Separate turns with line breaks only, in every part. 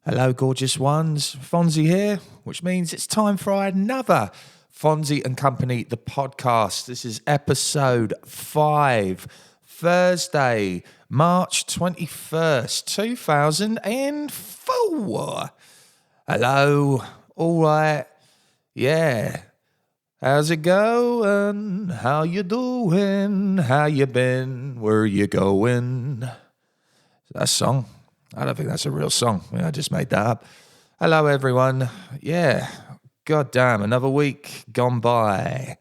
Hello, gorgeous ones. Fonzy here, which means it's time for another Fonzy and Company, the podcast. This is episode 5, Thursday, March 21st, 2004. Hello, all right, yeah. How's it going? How you doing? How you been? Where you going? That song? I don't think that's a real song. I just made that up. Hello, everyone. Yeah, goddamn, another week gone by.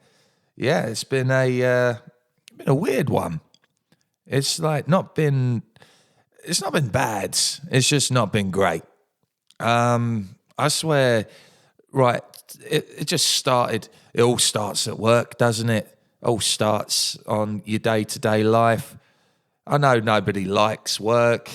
Yeah, it's been a weird one. It's not been bad. It's just not been great. I swear, right? It just started. It all starts at work, doesn't it? All starts on your day-to-day life. I know nobody likes work.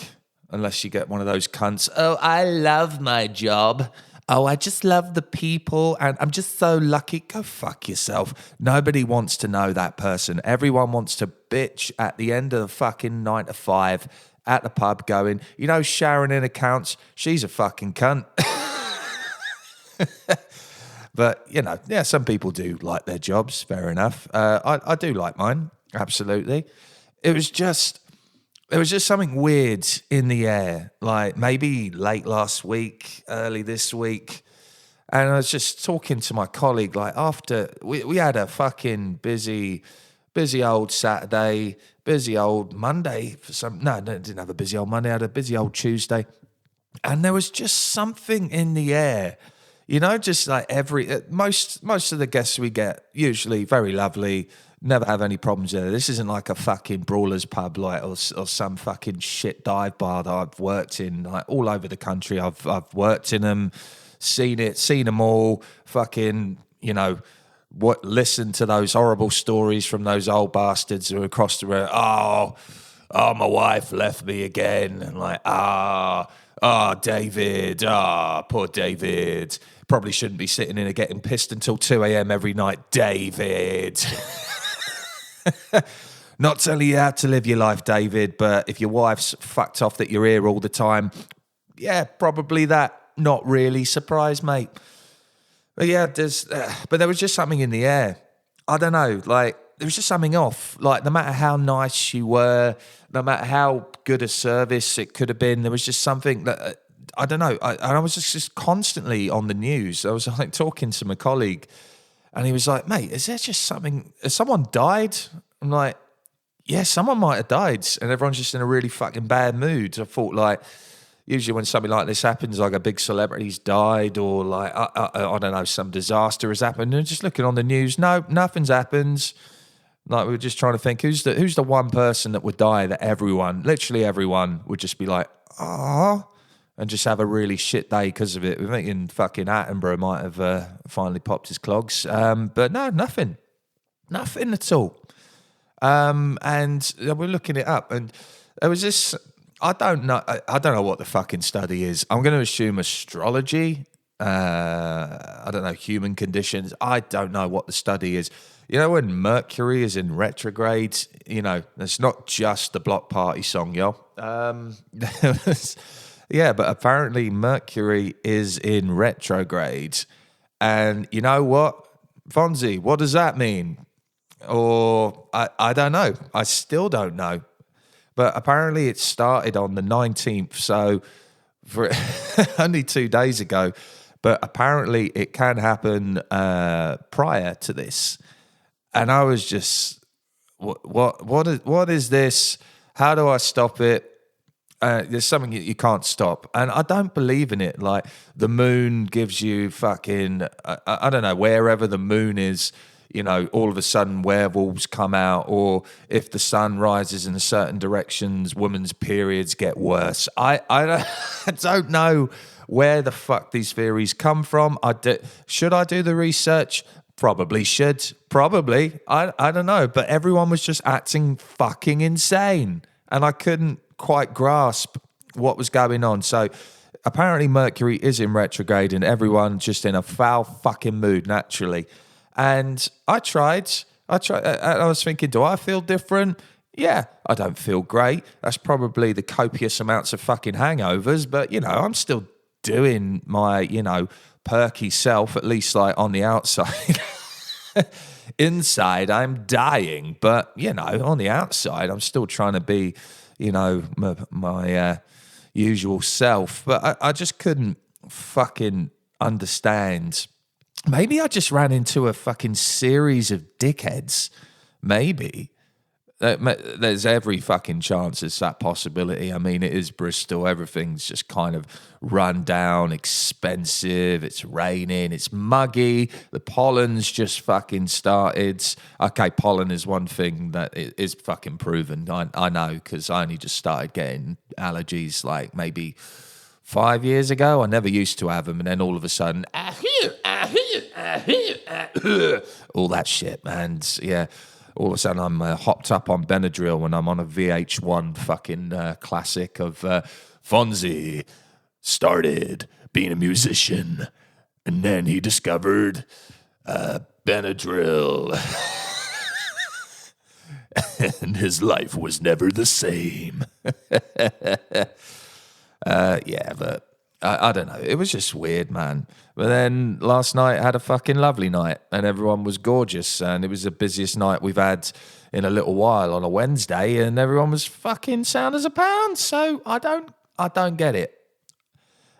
Unless you get one of those cunts. Oh, I love my job. Oh, I just love the people. And I'm just so lucky. Go fuck yourself. Nobody wants to know that person. Everyone wants to bitch at the end of the fucking 9 to 5 at the pub going, you know, Sharon in accounts, she's a fucking cunt. But, you know, yeah, some people do like their jobs. Fair enough. I do like mine. Absolutely. There was just something weird in the air, like maybe late last week, early this week. And I was just talking to my colleague, like after we had a fucking busy old Saturday, busy old Monday for some. No, I didn't have a busy old Monday. I had a busy old Tuesday. And there was just something in the air, you know, just like most of the guests we get, usually very lovely. Never have any problems there. This isn't like a fucking brawler's pub, like or some fucking shit dive bar that I've worked in, like all over the country. I've worked in them, seen them all. Fucking, you know, listened to those horrible stories from those old bastards who are across the road. Oh, my wife left me again, and like, David, poor David. Probably shouldn't be sitting in and getting pissed until 2 a.m. every night, David. Not telling you how to live your life, David, but if your wife's fucked off that you're here all the time, yeah, probably that. Not really surprised, mate. But yeah, but there was just something in the air. I don't know, like there was just something off. Like no matter how nice you were, no matter how good a service it could have been, there was just something that I don't know. I was just constantly on the news. I was like talking to my colleague. And he was like, mate, is there just something, has someone died? I'm like, yeah, someone might have died. And everyone's just in a really fucking bad mood. I thought like, usually when something like this happens, like a big celebrity's died or like, I don't know, some disaster has happened. And just looking on the news, no, nothing's happened. Like we were just trying to think, who's the one person that would die that literally everyone would just be like, and just have a really shit day because of it. We're thinking fucking Attenborough might have finally popped his clogs. But no, nothing at all. And we're looking it up, and there was this, I don't know what the fucking study is. I'm going to assume astrology. I don't know, human conditions. I don't know what the study is. You know, when Mercury is in retrograde, you know, it's not just the block party song, yo. Yeah, but apparently Mercury is in retrograde. And you know what? Fonzy, what does that mean? Or I don't know. I still don't know. But apparently it started on the 19th, so for only 2 days ago. But apparently it can happen prior to this. And I was just, what is this? How do I stop it? There's something that you can't stop. And I don't believe in it. Like the moon gives you fucking, I don't know, wherever the moon is, you know, all of a sudden werewolves come out, or if the sun rises in certain directions, women's periods get worse. I don't know where the fuck these theories come from. Should I do the research? Probably should. Probably. I don't know. But everyone was just acting fucking insane. And I couldn't quite grasp what was going on. So apparently Mercury is in retrograde and everyone just in a foul fucking mood naturally. And I tried. I was thinking, do I feel different? Yeah, I don't feel great. That's probably the copious amounts of fucking hangovers, but you know, I'm still doing my, perky self, at least like on the outside. Inside, I'm dying, but, on the outside, I'm still trying to be, my usual self. But I just couldn't fucking understand. Maybe I just ran into a fucking series of dickheads. Maybe. There's every fucking chance it's that possibility. I mean, it is Bristol. Everything's just kind of run down, expensive. It's raining. It's muggy. The pollen's just fucking started. Okay, pollen is one thing that is fucking proven. I know, because I only just started getting allergies like maybe 5 years ago. I never used to have them, and then all of a sudden, all that shit, and yeah. All of a sudden, I'm hopped up on Benadryl when I'm on a VH1 fucking classic of Fonzy started being a musician, and then he discovered Benadryl, and his life was never the same. Yeah, but I don't know. It was just weird, man. But then last night I had a fucking lovely night, and everyone was gorgeous, and it was the busiest night we've had in a little while on a Wednesday, and everyone was fucking sound as a pound. So I don't get it.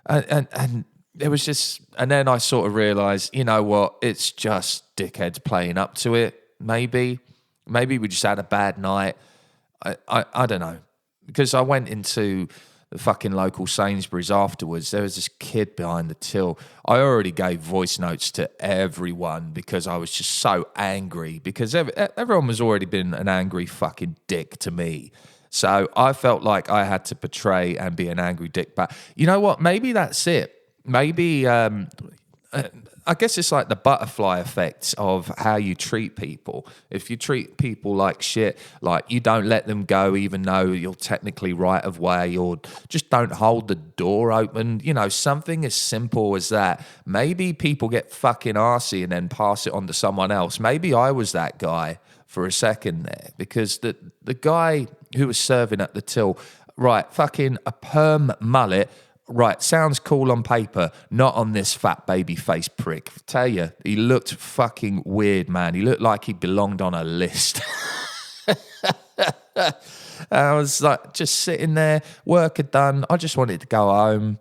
And it was just, and then I sort of realised, you know what? It's just dickheads playing up to it. Maybe we just had a bad night. I don't know, because I went into the fucking local Sainsbury's afterwards. There was this kid behind the till. I already gave voice notes to everyone because I was just so angry, because everyone was already been an angry fucking dick to me. So I felt like I had to portray and be an angry dick back. You know what? Maybe that's it. Maybe, I guess it's like the butterfly effect of how you treat people. If you treat people like shit, like you don't let them go even though you're technically right of way, or just don't hold the door open, something as simple as that. Maybe people get fucking arsey and then pass it on to someone else. Maybe I was that guy for a second there, because the guy who was serving at the till, right, fucking a perm mullet. Right, sounds cool on paper, not on this fat baby face prick. Tell you, he looked fucking weird, man. He looked like he belonged on a list. I was like just sitting there, work had done. I just wanted to go home.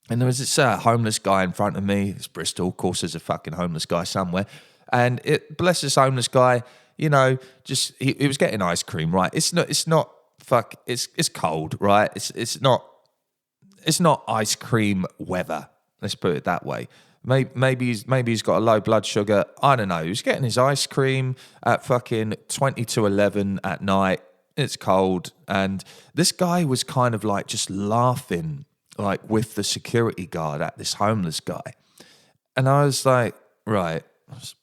And there was this homeless guy in front of me. It's Bristol, of course, there's a fucking homeless guy somewhere. And bless this homeless guy, just he was getting ice cream, right? It's cold, right? It's not ice cream weather. Let's put it that way. Maybe he's got a low blood sugar. I don't know. He's getting his ice cream at fucking 20 to 11 at night. It's cold. And this guy was kind of like just laughing like with the security guard at this homeless guy. And I was like, right. Just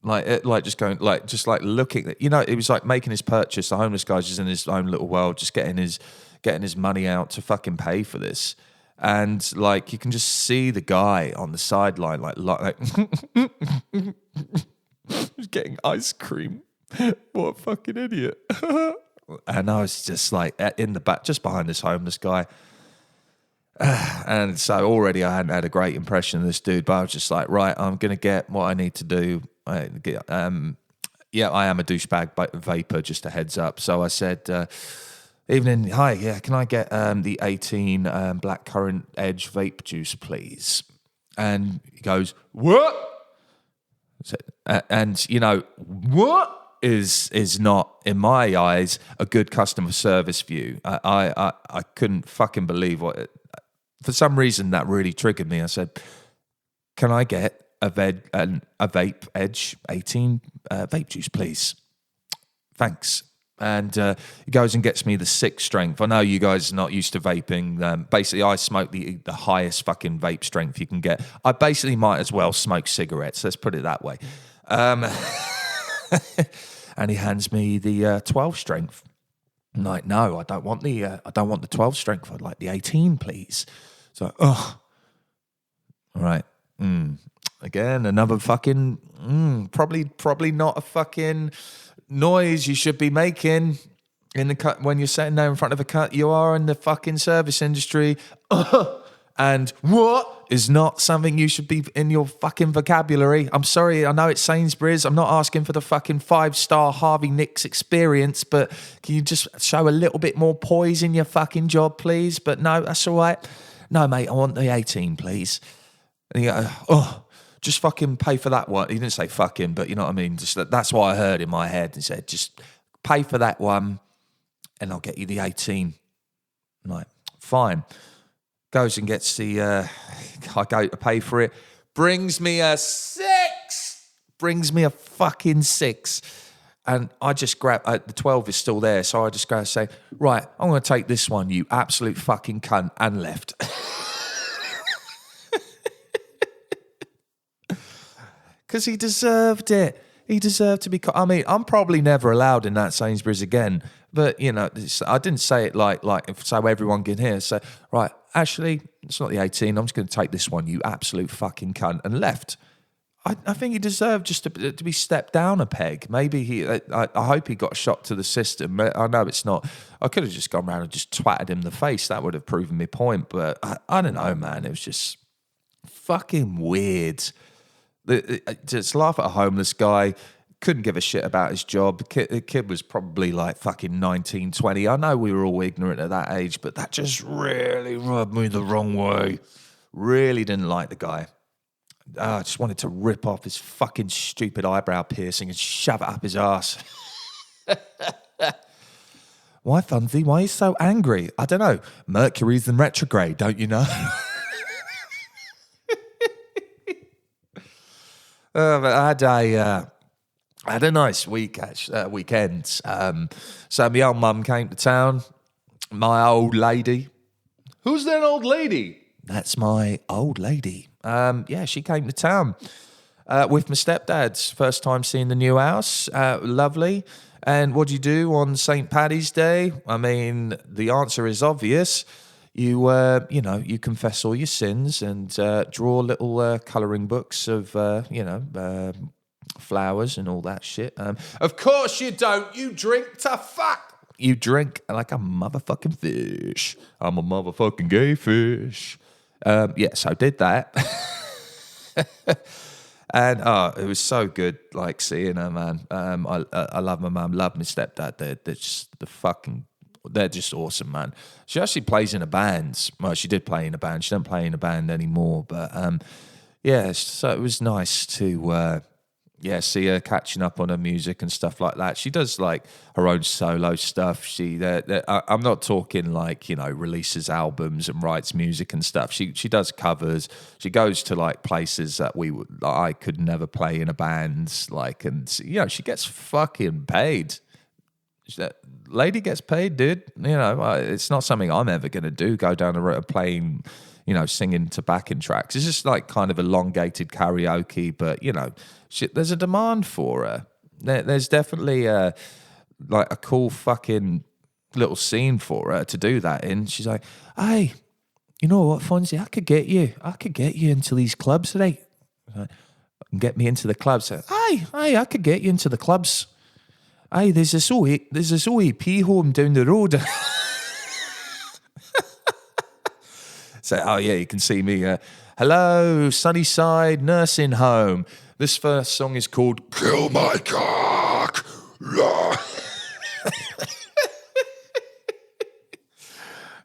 looking at, it was like making his purchase. The homeless guy's just in his own little world, just getting his money out to fucking pay for this. And like you can just see the guy on the sideline like he's getting ice cream. What a fucking idiot. And I was just like in the back, just behind this homeless guy. And so already I hadn't had a great impression of this dude, but I was just like, right, I'm going to get what I need to do. I am a douchebag vapor, just a heads up. So I said, evening, hi, yeah, can I get the 18 blackcurrant edge vape juice, please? And he goes, what? And, what is not, in my eyes, a good customer service view. I couldn't fucking believe what for some reason that really triggered me. I said, can I get a vape edge 18 vape juice, please? Thanks. And he goes and gets me the 6 strength. I know you guys are not used to vaping. Basically, I smoke the highest fucking vape strength you can get. I basically might as well smoke cigarettes. Let's put it that way. And he hands me the 12 strength. I'm like, no, I don't want the 12 strength. I'd like the 18, please. So, all right. Again, another fucking probably not a fucking noise you should be making in the cut when you're sitting there in front of a cut. You are in the fucking service industry. And what is not something you should be in your fucking vocabulary. I'm sorry, I know it's Sainsbury's. I'm not asking for the fucking 5-star Harvey Nicks experience, but can you just show a little bit more poise in your fucking job, please? But no, that's all right. No, mate, I want the 18, please. And you go, oh, just fucking pay for that one. He didn't say fucking, but you know what I mean? Just that's what I heard in my head. He said, just pay for that one and I'll get you the 18. I'm like, fine. Goes and gets the, I go to pay for it. Brings me a 6. Brings me a fucking 6. And I just grab, the 12 is still there. So I just go and say, right, I'm going to take this one, you absolute fucking cunt, and left. Because he deserved it. He deserved to be, I mean, I'm probably never allowed in that Sainsbury's again. But, you know, I didn't say it like so everyone can hear. So, right, actually, it's not the 18. I'm just going to take this one, you absolute fucking cunt, and left. I think he deserved just to be stepped down a peg. Maybe I hope he got a shot to the system. I know it's not. I could have just gone around and just twatted him in the face. That would have proven my point. But I don't know, man. It was just fucking weird. Just laugh at a homeless guy. Couldn't give a shit about his job. The kid was probably like fucking 19, 20. I know we were all ignorant at that age, but that just really rubbed me the wrong way. Really didn't like the guy. I just wanted to rip off his fucking stupid eyebrow piercing and shove it up his ass. Why, Fonzy? Why are you so angry? I don't know. Mercury's in retrograde, don't you know? But I had a nice weekend. So my old mum came to town. My old lady. Who's that old lady? That's my old lady. Yeah, she came to town with my stepdad's first time seeing the new house. Lovely. And what do you do on St. Paddy's Day? I mean, the answer is obvious. You confess all your sins and draw little colouring books of, flowers and all that shit. Of course you don't. You drink to fuck. You drink like a motherfucking fish. I'm a motherfucking gay fish. So I did that. And it was so good, like, seeing her, man. I love my mum, love my stepdad. They're just awesome, man. She actually plays in a band. Well, she did play in a band. She doesn't play in a band anymore. But, so it was nice to, see her catching up on her music and stuff like that. She does, like, her own solo stuff. I'm not talking, like, releases albums and writes music and stuff. She does covers. She goes to, like, places that I could never play in a band. Like, and, she gets fucking paid. That lady gets paid, dude. It's not something I'm ever going to do, go down the road of playing, singing to backing tracks. It's just like kind of elongated karaoke, but, there's a demand for her. There's definitely a cool fucking little scene for her to do that in. She's like, hey, you know what, Fonzy, I could get you into these clubs today. And get me into the clubs. Hey, I could get you into the clubs. Aye, there's this OEP home down the road. So, you can see me. Hello, Sunnyside Nursing Home. This first song is called Kill My Cock.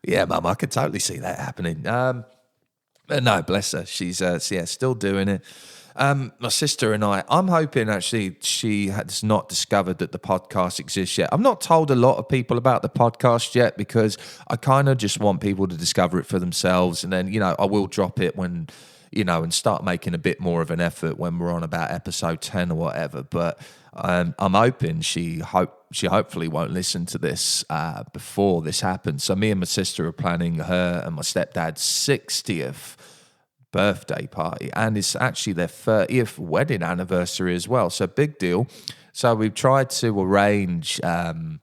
Yeah, Mum, I could totally see that happening. But no, bless her. She's still doing it. My sister and I'm hoping actually she has not discovered that the podcast exists yet. I've not told a lot of people about the podcast yet because I kind of just want people to discover it for themselves. And then, I will drop it when, and start making a bit more of an effort when we're on about episode 10 or whatever. But I'm hoping she hopefully won't listen to this before this happens. So me and my sister are planning her and my stepdad's 60th birthday party, and it's actually their 30th wedding anniversary as well, so big deal. So we've tried to arrange a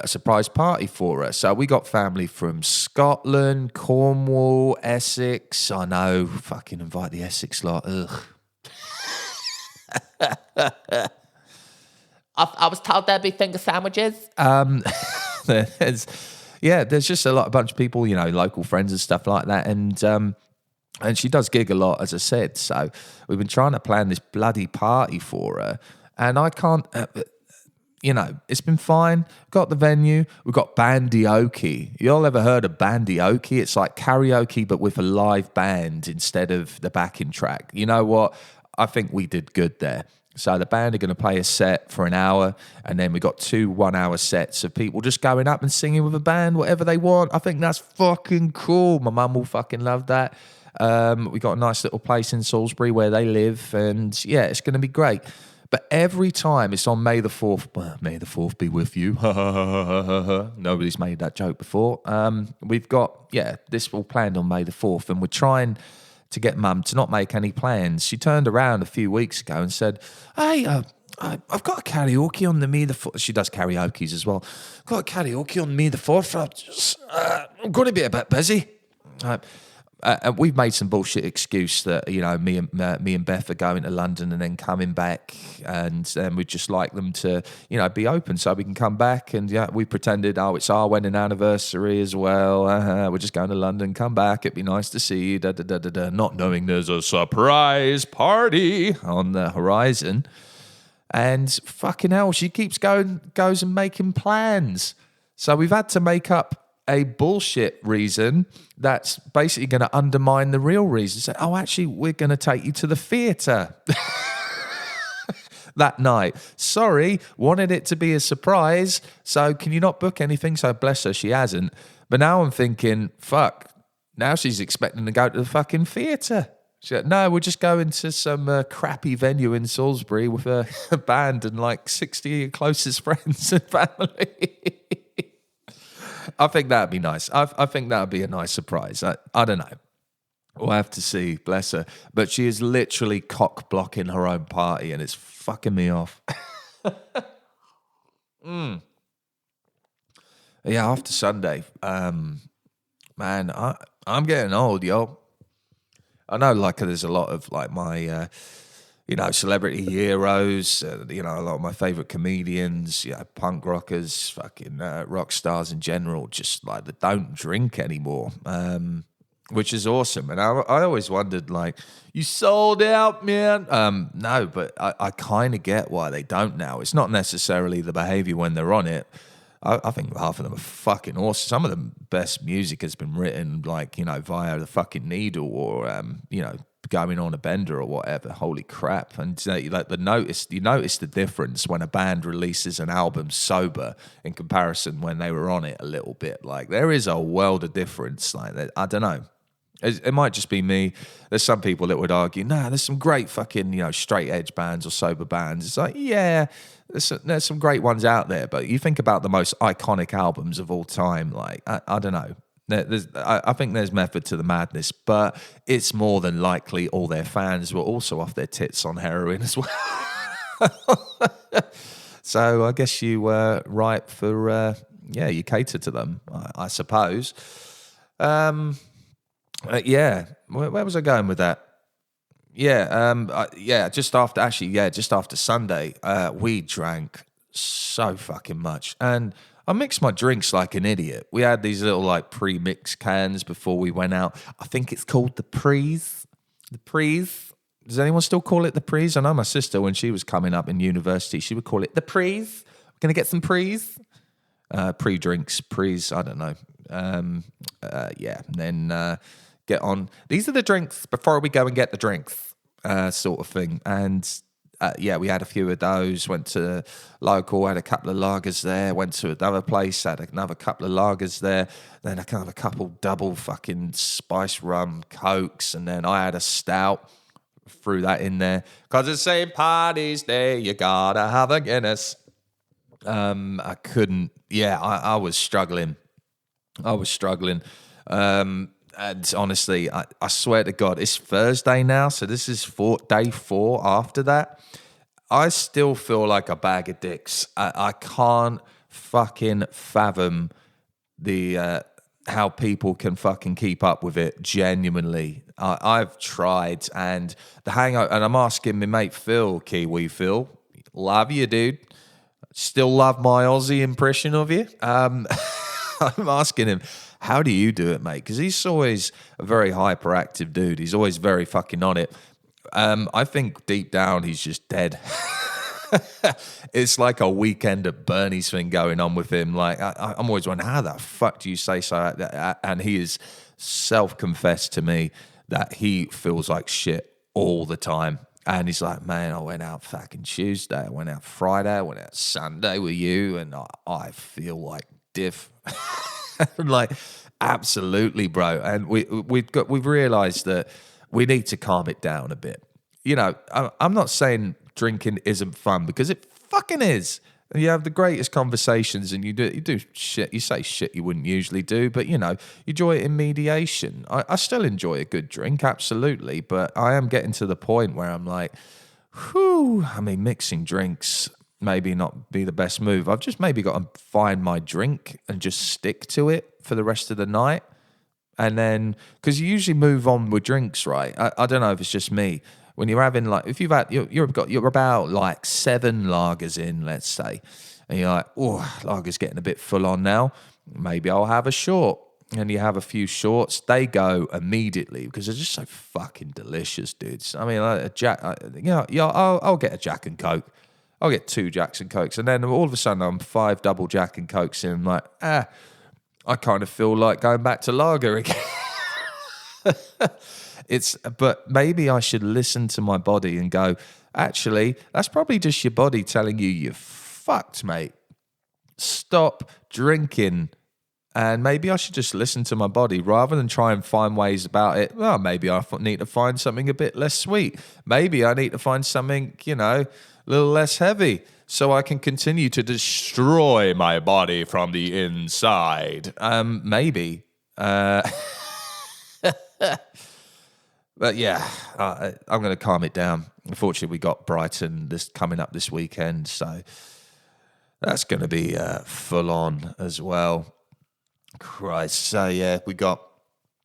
surprise party for her. So we got family from Scotland, Cornwall, Essex. I know, fucking invite the Essex lot. Ugh. I was told there'd be finger sandwiches. yeah, there's just a bunch of people, local friends and stuff like that. And she does gig a lot, as I said. So we've been trying to plan this bloody party for her. And I can't, it's been fine. Got the venue. We've got bandioke. You all ever heard of bandioke? It's like karaoke, but with a live band instead of the backing track. You know what? I think we did good there. So the band are going to play a set for an hour, and then we got 2 1-hour sets of people just going up and singing with a band, whatever they want. I think that's fucking cool. My mum will fucking love that. We got a nice little place in Salisbury where they live, and yeah, it's going to be great. But every time it's on May the 4th, well, May the 4th be with you. Nobody's made that joke before. We've got, this all planned on May the 4th, and we're trying to get Mum to not make any plans. She turned around a few weeks ago and said, hey, I've got a karaoke on the May the 4th. She does karaoke's as well. I've got a karaoke on May the 4th. I'm going to be a bit busy. We've made some bullshit excuse that, me and Beth are going to London and then coming back, and then we'd just like them to, be open so we can come back. And we pretended, it's our wedding anniversary as well. We're just going to London, come back. It'd be nice to see you, not knowing there's a surprise party on the horizon. And fucking hell, she keeps goes and making plans. So we've had to make up a bullshit reason that's basically going to undermine the real reason. Say, actually, we're going to take you to the theatre that night. Sorry, wanted it to be a surprise, so can you not book anything? So bless her, she hasn't. But now I'm thinking, fuck, now she's expecting to go to the fucking theatre. She said, no, we're just going to some crappy venue in Salisbury with a band and like 60 of your closest friends and family. I think that'd be nice. I think that'd be a nice surprise. I don't know. We'll have to see, bless her. But she is literally cock-blocking her own party, and it's fucking me off. Yeah, after Sunday, man, I'm getting old, yo. I know, there's a lot of, my... celebrity heroes, a lot of my favourite comedians, punk rockers, fucking rock stars in general, just that don't drink anymore, which is awesome. And I always wondered, you sold out, man. No, but I kind of get why they don't now. It's not necessarily the behaviour when they're on it. I think half of them are fucking awesome. Some of the best music has been written, via the fucking needle or, going on a bender or whatever. Holy crap. And you notice the difference when a band releases an album sober in comparison when they were on it a little bit. There is a world of difference. I don't know. It might just be me. There's some people that would argue, there's some great fucking, straight edge bands or sober bands. It's yeah, there's some great ones out there, but you think about the most iconic albums of all time, I don't know. I think there's method to the madness, but it's more than likely all their fans were also off their tits on heroin as well. So I guess you were right for, you cater to them, I suppose. Yeah, where was I going with that? Just after Sunday, we drank so fucking much, and I mixed my drinks like an idiot. We had these little pre-mixed cans before we went out. I think it's called the Prees. The Prees. Does anyone still call it the Prees? I know my sister, when she was coming up in university, she would call it the Prees. We're going to get some Prees. Pre-drinks, Prees, I don't know. And then get on. These are the drinks before we go and get the drinks, sort of thing. And we had a few of those, went to local, had a couple of lagers there, went to another place, had another couple of lagers there, then I had a couple double fucking spice rum Cokes, and then I had a stout, threw that in there. Because it's St. Paddy's Day, you gotta have a Guinness. I couldn't, I was struggling. And honestly, I swear to God, it's Thursday now, so this is day 4 after that. I still feel like a bag of dicks. I can't fucking fathom the how people can fucking keep up with it, genuinely. I've tried, and the hangover, and I'm asking my mate Phil, Kiwi Phil, love you, dude. Still love my Aussie impression of you. I'm asking him, how do you do it, mate? Because he's always a very hyperactive dude. He's always very fucking on it. I think deep down he's just dead. It's like a weekend at Bernie's thing going on with him. Like, I'm always wondering, how the fuck do you say so? And he is self-confessed to me that he feels like shit all the time. And he's like, man, I went out fucking Tuesday, I went out Friday, I went out Sunday with you, and I feel like diff. Like, absolutely, bro. And we've realised that we need to calm it down a bit. You know, I'm not saying drinking isn't fun, because it fucking is. You have the greatest conversations, and you do shit. You say shit you wouldn't usually do, but you know, you enjoy it in mediation. I still enjoy a good drink, absolutely, but I am getting to the point where I'm like, whew. I mean, mixing drinks maybe not be the best move. I've just maybe got to find my drink and just stick to it for the rest of the night, and then because you usually move on with drinks, right? I don't know if it's just me. When you're having like, if you've had, you're about like 7 lagers in, let's say, and you're like, oh, lager's getting a bit full on now. Maybe I'll have a short. And you have a few shorts, they go immediately because they're just so fucking delicious, dudes. I mean, I'll get a Jack and Coke. I'll get 2 Jacks and Cokes, and then all of a sudden I'm 5 double Jack and Cokes in. I'm like, I kind of feel like going back to lager again. But maybe I should listen to my body and go, actually, that's probably just your body telling you you're fucked, mate. Stop drinking. And maybe I should just listen to my body rather than try and find ways about it. Well, maybe I need to find something a bit less sweet. Maybe I need to find something, a little less heavy so I can continue to destroy my body from the inside. Maybe. But yeah, I'm going to calm it down. Unfortunately, we got Brighton coming up this weekend, so that's going to be full on as well. Christ. So yeah, we got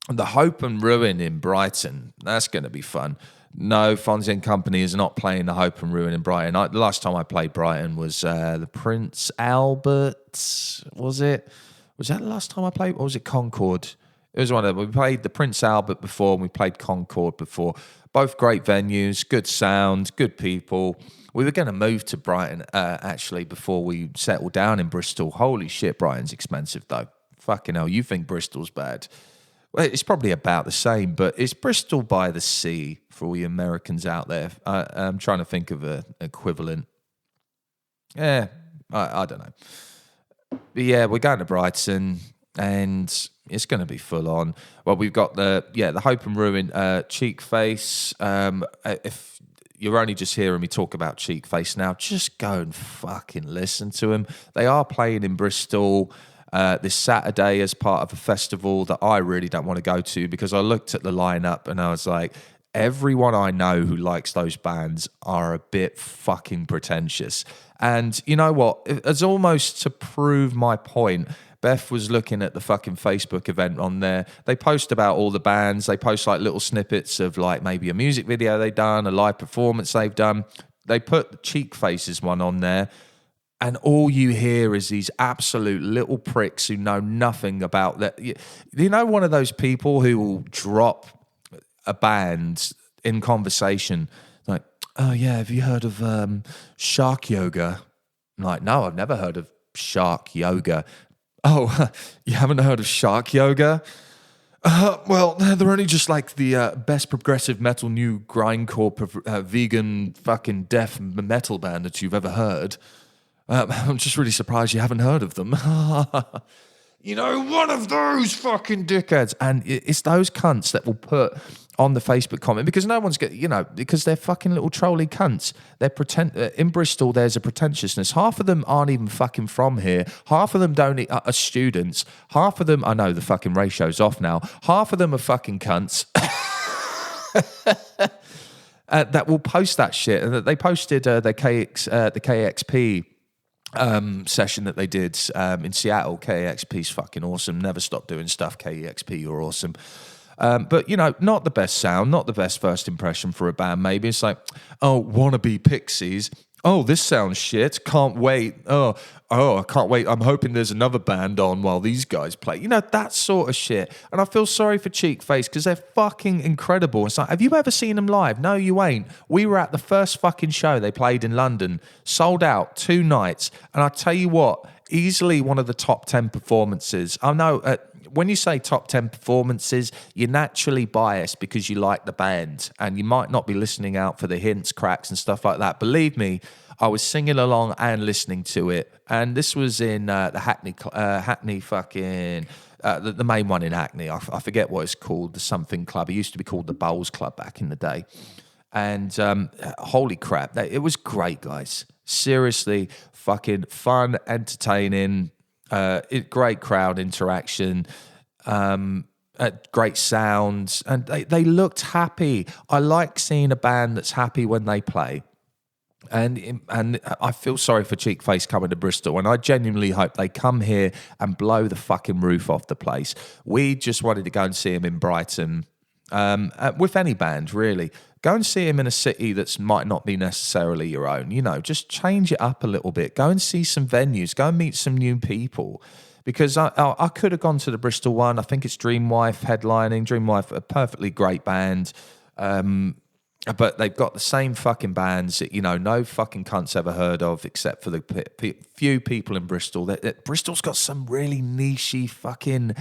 the Hope and Ruin in Brighton. That's going to be fun. No, Fonzy and Company is not playing the Hope and Ruin in Brighton. The last time I played Brighton was the Prince Albert, was it? Was that the last time I played? Or was it Concord? It was one of them. We played the Prince Albert before, and we played Concord before. Both great venues, good sound, good people. We were going to move to Brighton, actually, before we settled down in Bristol. Holy shit, Brighton's expensive, though. Fucking hell, you think Bristol's bad. Well, it's probably about the same, but it's Bristol by the sea for all you Americans out there. I'm trying to think of an equivalent. Yeah, I don't know. But yeah, we're going to Brighton, and it's going to be full on. Well, we've got the Hope and Ruin Cheek Face. If you're only just hearing me talk about Cheek Face now, just go and fucking listen to them. They are playing in Bristol this Saturday as part of a festival that I really don't want to go to, because I looked at the lineup and I was like, everyone I know who likes those bands are a bit fucking pretentious. And you know what? It's almost to prove my point. Beth was looking at the fucking Facebook event on there. They post about all the bands. They post like little snippets of like maybe a music video they've done, a live performance they've done. They put the Cheek Faces one on there, and all you hear is these absolute little pricks who know nothing about that. You know, one of those people who will drop a band in conversation like, oh yeah, have you heard of Shark Yoga? I'm like, no, I've never heard of Shark Yoga. Oh, you haven't heard of Shark Yoga? Well, they're only just like the best progressive metal new grindcore vegan fucking death metal band that you've ever heard. I'm just really surprised you haven't heard of them. One of those fucking dickheads. And it's those cunts that will put on the Facebook comment, because no one's because they're fucking little trolly cunts. They're in Bristol, there's a pretentiousness. Half of them aren't even fucking from here. Half of them are students. Half of them, I know the fucking ratio's off now. Half of them are fucking cunts. That will post that shit. And they posted the KXP session that they did in Seattle. KEXP's fucking awesome. Never stop doing stuff. KEXP, you're awesome. But not the best sound, not the best first impression for a band. Maybe it's like, oh, wannabe Pixies. Oh, this sounds shit. Can't wait. I can't wait. I'm hoping there's another band on while these guys play. You know, that sort of shit. And I feel sorry for Cheekface because they're fucking incredible. It's like, have you ever seen them live? No, you ain't. We were at the first fucking show they played in London, sold out 2 nights. And I tell you what, easily one of the top 10 performances. I know when you say top 10 performances, you're naturally biased because you like the band and you might not be listening out for the hints, cracks and stuff like that. Believe me, I was singing along and listening to it. And this was in the Hackney fucking... the main one in Hackney. I forget what it's called, the something club. It used to be called the Bowls Club back in the day. And holy crap, it was great, guys. Seriously, fucking fun, entertaining, great crowd interaction, great sounds, and they looked happy. I like seeing a band that's happy when they play. And I feel sorry for Cheekface coming to Bristol, and I genuinely hope they come here and blow the fucking roof off the place. We just wanted to go and see him in Brighton, with any band, really. Go and see him in a city that might not be necessarily your own. You know, just change it up a little bit. Go and see some venues. Go and meet some new people. Because I could have gone to the Bristol one. I think it's Dreamwife headlining. Dreamwife, a perfectly great band. But they've got the same fucking bands that, you know, no fucking cunt's ever heard of except for the few people in Bristol. Bristol's got some really nichey fucking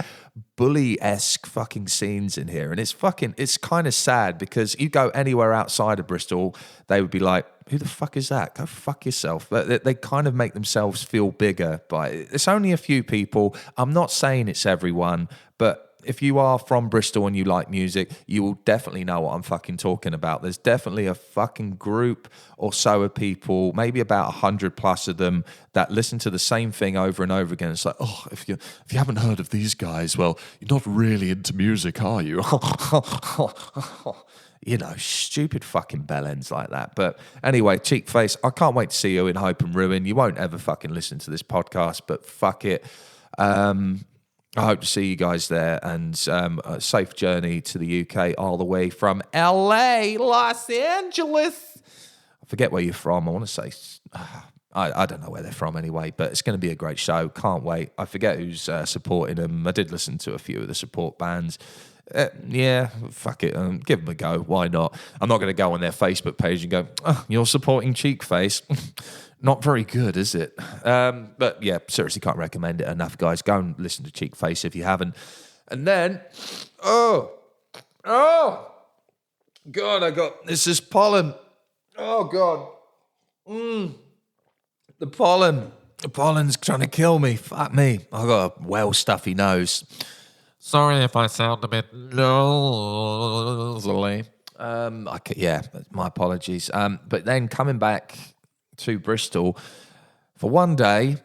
bully-esque fucking scenes in here. And it's kind of sad because you go anywhere outside of Bristol, they would be like, who the fuck is that? Go fuck yourself. But they kind of make themselves feel bigger by it. It's only a few people. I'm not saying it's everyone, but if you are from Bristol and you like music, you will definitely know what I'm fucking talking about. There's definitely a fucking group or so of people, maybe about 100 plus of them, that listen to the same thing over and over again. It's like, oh, if you haven't heard of these guys, well, you're not really into music, are you? You know, stupid fucking bellends like that. But anyway, Cheekface, I can't wait to see you in Hope and Ruin. You won't ever fucking listen to this podcast, but fuck it. I hope to see you guys there, and a safe journey to the UK all the way from LA, Los Angeles. I forget where you're from. I want to say, I don't know where they're from anyway, but it's going to be a great show. Can't wait. I forget who's supporting them. I did listen to a few of the support bands. Yeah, fuck it. Give them a go. Why not? I'm not going to go on their Facebook page and go, oh, you're supporting Cheekface. Not very good, is it? But yeah, seriously, can't recommend it enough, guys. Go and listen to Cheekface if you haven't. And then, oh, God, this is pollen. Oh, God. The pollen's trying to kill me. Fuck me. I've got a well stuffy nose. Sorry if I sound a bit nasally. Yeah, my apologies. But then coming back to Bristol for 1 day,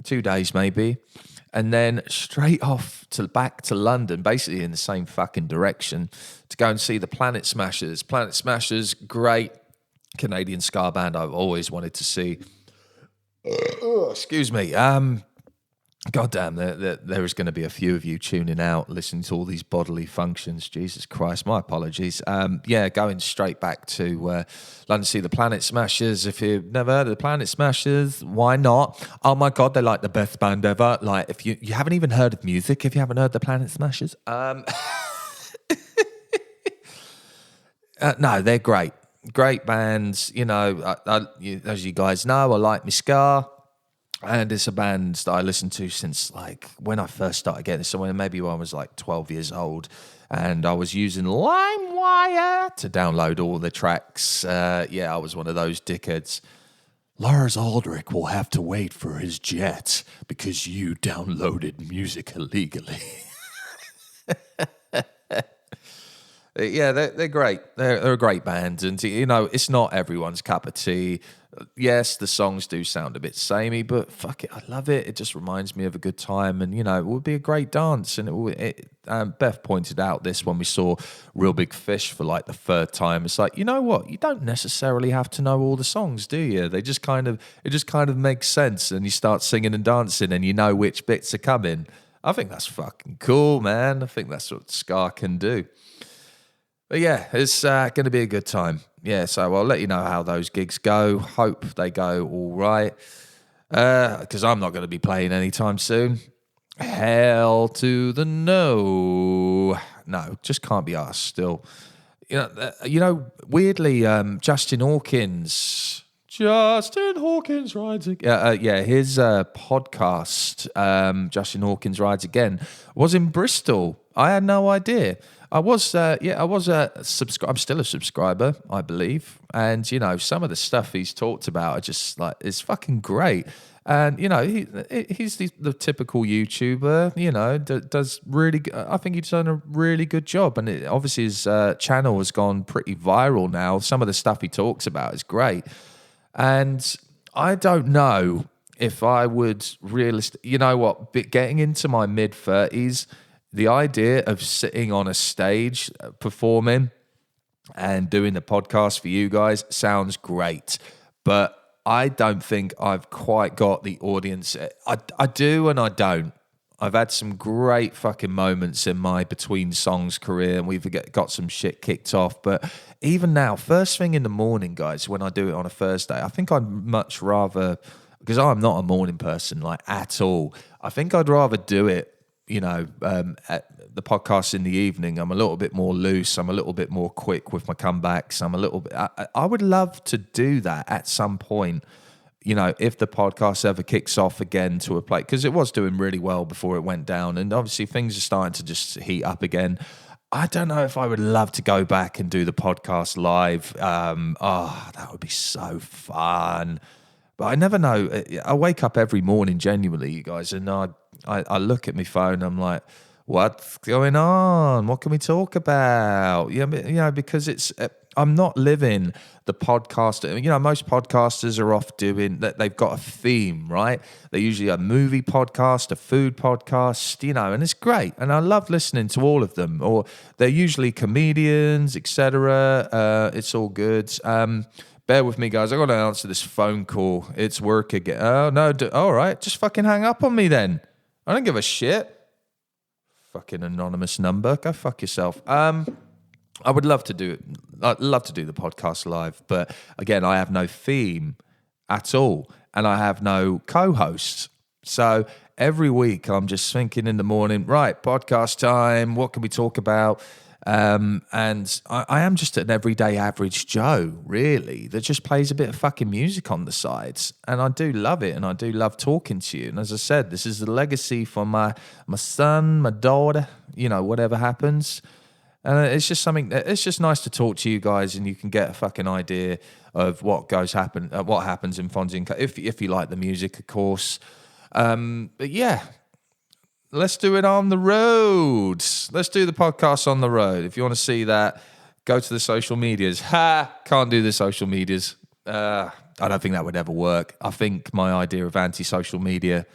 2 days maybe, and then straight off back to London, basically in the same fucking direction, to go and see the Planet Smashers. Planet Smashers, great Canadian ska band I've always wanted to see. Excuse me. God damn, there is going to be a few of you tuning out, listening to all these bodily functions. Jesus Christ, my apologies. Yeah, going straight back to London to see the Planet Smashers. If you've never heard of the Planet Smashers, why not? Oh my God, they're like the best band ever. Like, if you haven't even heard of music, if you haven't heard the Planet Smashers, no, they're great. Great bands. You know, as you guys know, I like my ska. And it's a band that I listened to since, like, when I first started getting this. So maybe when I was, like, 12 years old. And I was using LimeWire to download all the tracks. Yeah, I was one of those dickheads. Lars Ulrich will have to wait for his jet because you downloaded music illegally. Yeah, they're great. They're a great band. And, you know, it's not everyone's cup of tea. Yes, the songs do sound a bit samey, but fuck it, I love it. It just reminds me of a good time, and you know, it would be a great dance. And Beth pointed out this when we saw Real Big Fish for like the third time. It's like, you know what? You don't necessarily have to know all the songs, do you? It just kind of makes sense, and you start singing and dancing, and you know which bits are coming. I think that's fucking cool, man. I think that's what ska can do. But yeah, it's going to be a good time. yeah, so I'll let you know how those gigs go. Hope they go all right, because I'm not going to be playing anytime soon. Hell to the no. No, just can't be asked still. Weirdly, Justin Hawkins rides again. His podcast, Justin Hawkins Rides Again, was in Bristol. I had no idea. I'm still a subscriber, I believe. And, some of the stuff he's talked about are just like, it's fucking great. And, he's the typical YouTuber, does really, I think he's done a really good job. And obviously his channel has gone pretty viral now. Some of the stuff he talks about is great. And I don't know if I would getting into my mid-30s, the idea of sitting on a stage performing and doing the podcast for you guys sounds great. But I don't think I've quite got the audience. I do and I don't. I've had some great fucking moments in my between songs career, and we've got some shit kicked off. But even now, first thing in the morning, guys, when I do it on a Thursday, I think I'd much rather, because I'm not a morning person like at all. I think I'd rather do it, at the podcast in the evening. I'm a little bit more loose. I'm a little bit more quick with my comebacks. I would love to do that at some point. If the podcast ever kicks off again to a place, because it was doing really well before it went down, and obviously things are starting to just heat up again. I don't know if I would love to go back and do the podcast live. That would be so fun. But I never know. I wake up every morning, genuinely, you guys, and I look at my phone. I'm like, what's going on? What can we talk about? Because it's I'm not living the podcast. Most podcasters are off doing that. They've got a theme, right? They usually a movie podcast, a food podcast, and it's great. And I love listening to all of them. Or they're usually comedians, etc. It's all good. Bear with me, guys. I got to answer this phone call. It's work again. Oh no! All right, just fucking hang up on me then. I don't give a shit. Fucking anonymous number. Go fuck yourself. I would love to do it. I'd love to do the podcast live, but again, I have no theme at all, and I have no co-host. So every week, I'm just thinking in the morning, right, podcast time. What can we talk about? And I am just an everyday average Joe, really, that just plays a bit of fucking music on the sides. And I do love it, and I do love talking to you. And as I said, this is the legacy for my son, my daughter, whatever happens. And it's just it's just nice to talk to you guys, and you can get a fucking idea of what happens in Fonzy and if you like the music, of course. But yeah. Let's do it on the road. Let's do the podcast on the road. If you want to see that, go to the social medias. Can't do the social medias. I don't think that would ever work. I think my idea of anti-social media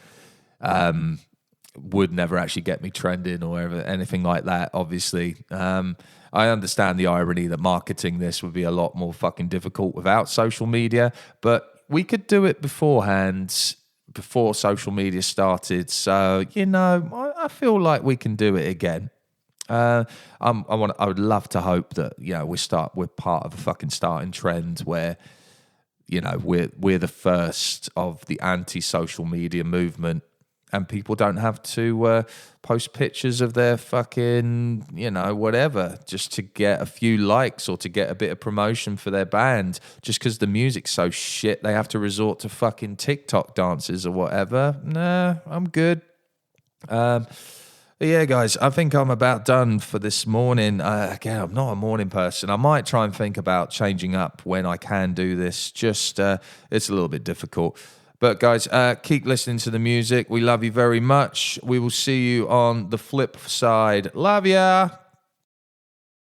would never actually get me trending or anything like that, obviously. I understand the irony that marketing this would be a lot more fucking difficult without social media, but we could do it beforehand, before social media started. So, I feel like we can do it again. I would love to hope that, we're part of a fucking starting trend where, we're the first of the anti-social media movement, and people don't have to post pictures of their fucking, whatever, just to get a few likes or to get a bit of promotion for their band. Just because the music's so shit, they have to resort to fucking TikTok dances or whatever. Nah, I'm good. Yeah, guys, I think I'm about done for this morning. Again, I'm not a morning person. I might try and think about changing up when I can do this. Just, it's a little bit difficult. But guys, keep listening to the music. We love you very much. We will see you on the flip side. Love ya.